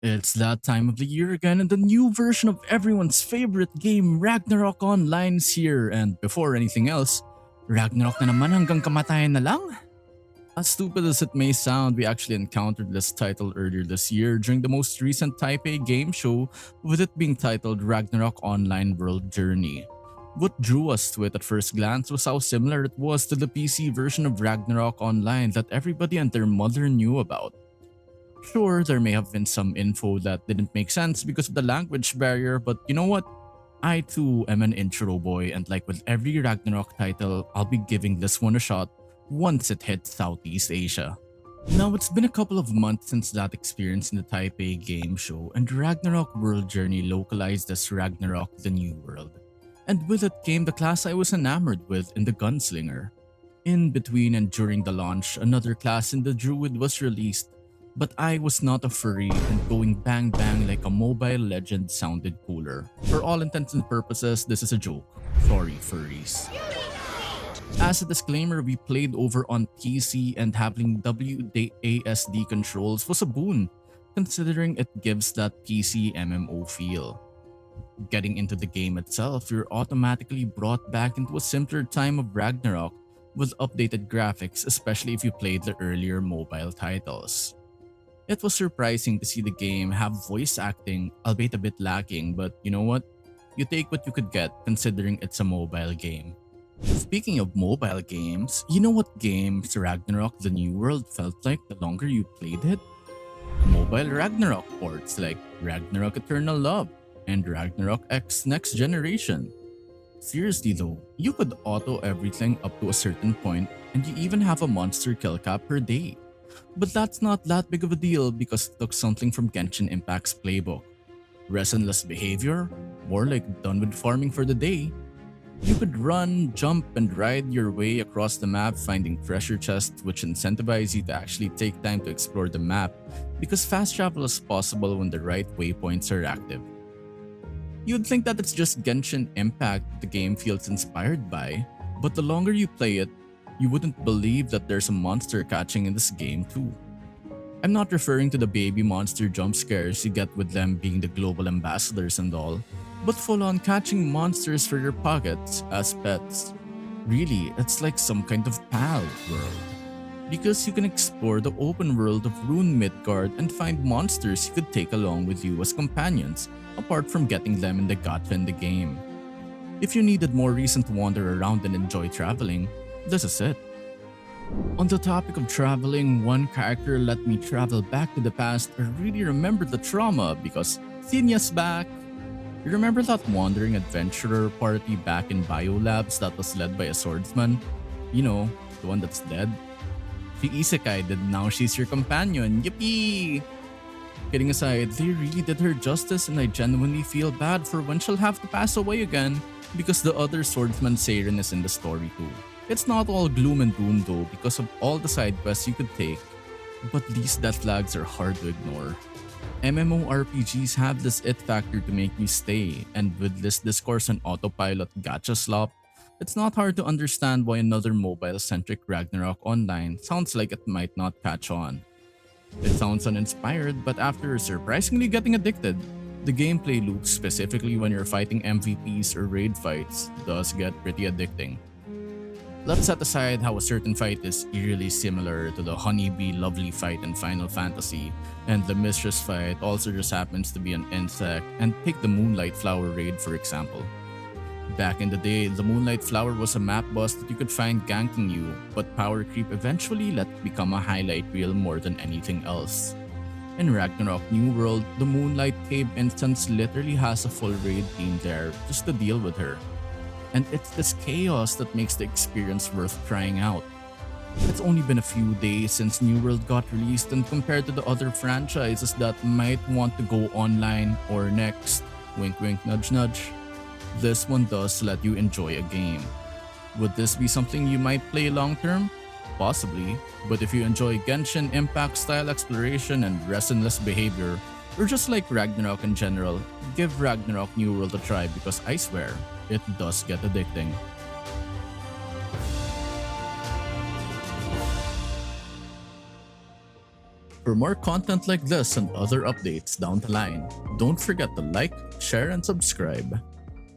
It's that time of the year again, and the new version of everyone's favorite game, Ragnarok Online, is here. And before anything else, Ragnarok na naman hanggang kamatayan na lang? As stupid as it may sound, we actually encountered this title earlier this year during the most recent Taipei Game Show, with it being titled Ragnarok Online World Journey. What drew us to it at first glance was how similar it was to the PC version of Ragnarok Online that everybody and their mother knew about. Sure, there may have been some info that didn't make sense because of the language barrier, but you know what? I too am an intro boy, and like with every Ragnarok title, I'll be giving this one a shot once it hits Southeast Asia. Now, it's been a couple of months since that experience in the Taipei Game Show, and Ragnarok World Journey localized as Ragnarok The New World. And with it came the class I was enamored with in the Gunslinger. In between and during the launch, another class in the Druid was released, but I was not a furry, and going bang bang like a Mobile Legend sounded cooler. For all intents and purposes, this is a joke. Sorry, furries. As a disclaimer, we played over on PC, and having WASD controls was a boon, considering it gives that PC MMO feel. Getting into the game itself, you're automatically brought back into a simpler time of Ragnarok with updated graphics, especially if you played the earlier mobile titles. It was surprising to see the game have voice acting, albeit a bit lacking, but you know what? You take what you could get considering it's a mobile game. Speaking of mobile games, you know what games Ragnarok The New World felt like the longer you played it? Mobile Ragnarok ports like Ragnarok Eternal Love and Ragnarok X Next Generation. Seriously though, you could auto everything up to a certain point, and you even have a monster kill cap per day. But that's not that big of a deal because it took something from Genshin Impact's playbook. Restless behavior, more like done with farming for the day. You could run, jump, and ride your way across the map finding treasure chests which incentivize you to actually take time to explore the map because fast travel is possible when the right waypoints are active. You'd think that it's just Genshin Impact the game feels inspired by, but the longer you play it, you wouldn't believe that there's a monster catching in this game too. I'm not referring to the baby monster jump scares you get with them being the global ambassadors and all, but full on catching monsters for your pockets as pets. Really, it's like some kind of PAL world. Because you can explore the open world of Rune Midgard and find monsters you could take along with you as companions, apart from getting them in the gacha in the game. If you needed more reason to wander around and enjoy traveling, this is it. On the topic of traveling, one character let me travel back to the past and really remember the trauma because Sinya's back. You remember that wandering adventurer party back in Biolabs that was led by a swordsman? You know, the one that's dead? She isekai'd and now she's your companion, yippee! Kidding aside, they really did her justice and I genuinely feel bad for when she'll have to pass away again because the other swordsman Seiren is in the story too. It's not all gloom and doom though because of all the side quests you could take, but these death flags are hard to ignore. MMORPGs have this it factor to make you stay, and with this discourse on autopilot gacha slop, it's not hard to understand why another mobile-centric Ragnarok Online sounds like it might not catch on. It sounds uninspired, but after surprisingly getting addicted, the gameplay loop, specifically when you're fighting MVPs or raid fights, does get pretty addicting. Let's set aside how a certain fight is eerily similar to the Honeybee Lovely fight in Final Fantasy, and the Mistress fight also just happens to be an insect, and take the Moonlight Flower raid for example. Back in the day, the Moonlight Flower was a map boss that you could find ganking you, but power creep eventually let it become a highlight reel more than anything else. In Ragnarok New World, the Moonlight Cave instance literally has a full raid team there just to deal with her. And it's this chaos that makes the experience worth trying out. It's only been a few days since New World got released, and compared to the other franchises that might want to go online or next, wink wink nudge nudge, this one does let you enjoy a game. Would this be something you might play long term? Possibly, but if you enjoy Genshin Impact style exploration and restless behavior, or just like Ragnarok in general, give Ragnarok New World a try because I swear, it does get addicting. For more content like this and other updates down the line, don't forget to like, share, and subscribe.